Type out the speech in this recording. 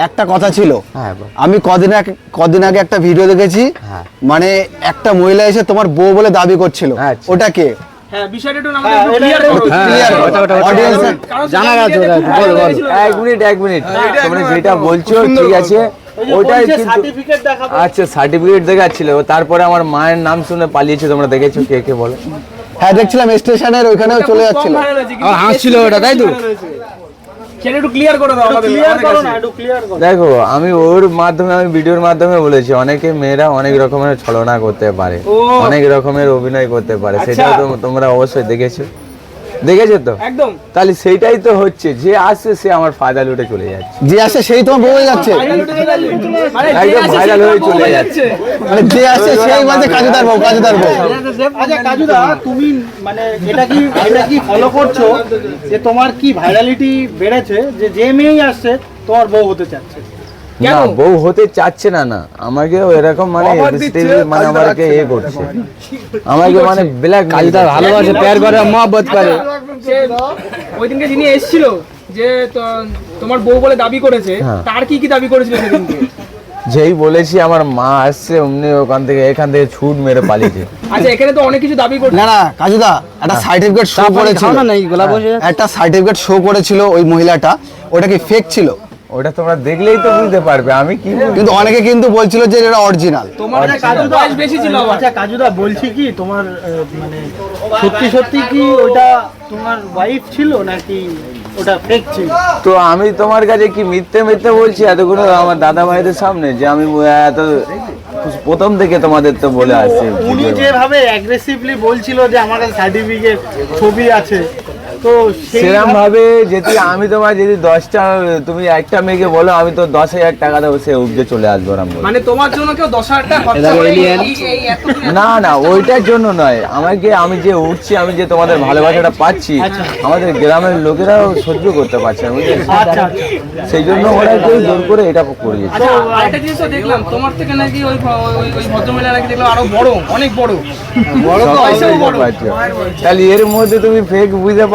একটা কথা ছিল, আমি কদিন আগে একটা ভিডিও দেখেছি, মানে একটা মহিলা এসে তোমার বউ বলে দাবি করছিল, ওটা কে? হ্যাঁ, বিষয়টা একটু আমাদের ক্লিয়ার করো। অডিয়েন্স জানা গেছে। এক মিনিট তোমরা যেটা বলছো ঠিক আছে, ওটাই সার্টিফিকেট দেখাবো। আচ্ছা, সার্টিফিকেট দেখাচ্ছিল, তারপরে আমার মায়ের নাম শুনে পালিয়েছে। তোমরা দেখেছো? কে কে বলো? হ্যাঁ, দেখছিলাম স্টেশনের ওইখানেও চলে যাচ্ছিল, হাসছিল ওটা, তাই তো? একটু ক্লিয়ার করে দাও আমাদের। দেখো, আমি ওর মাধ্যমে, আমি ভিডিওর মাধ্যমে বলেছি, অনেকে মেয়েরা অনেক রকমের ছলনা করতে পারে, অনেক রকমের অভিনয় করতে পারে, সেটাও তো তোমরা অবশ্যই দেখেছো তো একদম। তাহলে সেইটাই তো হচ্ছে, যে আসছে সে আমার ফায়দা লুটে চলে যাচ্ছে, যে আসে সেই তোমার বউ হয়ে যাচ্ছে, একদম ভাইরাল হয়ে চলে যাচ্ছে। মানে যে আসে সেই মানে কাজুদার বউ। আচ্ছা কাজুদা, তুমি মানে এটা কি ফলো করছো যে তোমার কি ভাইরালিটি বেড়েছে, যে মেয়েই আসছে তোমার বউ হতে চাচ্ছে? না, বউ হতে চাচ্ছে না, আমাকে এরকম মানে মানে আমাকে করছে, আমাকে মানে ব্ল্যাক কাজটা ভালোবাসে, প্যার করে, মহব্বত করে। ওই দিনকে যিনি এসেছিল যে তোমার বউ বলে দাবি করেছে, তার কি দাবি করেছিল সেদিনকে? যেই বলেছি আমার মা আসছে, অমনি এখান থেকে ছুট মেরে পালিয়েছে। আচ্ছা, এখানে তো অনেক কিছু দাবি করছে। না কাজুদা, একটা সার্টিফিকেট শো করেছিল, একটা সার্টিফিকেট শো করেছিল ওই মহিলাটা, ওটা কি ফেক ছিল? ওটা তোমরা দেখলেই তো বুঝতে পারবে আমি কি। কিন্তু অনেকে কিন্তু বলছিল যে এটা অরিজিনাল। তোমার কাজুদা বয়স বেশি ছিল। আচ্ছা কাজুদা, বলছি কি তোমার মানে সত্যি কি ওটা তোমার ওয়াইফ ছিল নাকি ওটা ফেক ছিল? তো আমি তোমার কাছে কি মিথ্যে বলছি এতগুলো আমার দাদা ভাইদের সামনে, যে আমি এত প্রথম থেকে তোমাদের তো বলে আসছি। উনি যেভাবে অ্যাগ্রেসিভলি বলছিল যে আমার সার্টিফিকেট ছবি আছে, তো সেরকম ভাবে যদি আমি তোমার যদি 10টা, তুমি একটা মেয়েকে বলো আমি তো 10,000 টাকা দেবো, সে উপজে চলে আসবো। মানে তোমার জন্য কেউ 10,000 টাকা খরচা করে? না ওইটার জন্য নয়, আমি যে উঠছি, আমি যে তোমাদের ভালোবাসাটা পাচ্ছি, আমাদের গ্রামের লোকেরাও সহ্য করতে পারছে না, আচ্ছা, সেই জন্য ওরা কেউ জোর করে এটা করিয়েছে। আচ্ছা, আরেকটা জিনিস দেখলাম তোমার থেকে নাকি ওই ভদ্রমহিলা নাকি দেখলাম আরো বড়, অনেক বড়। তাহলে এর মধ্যে তুমি ফেক বুঝতে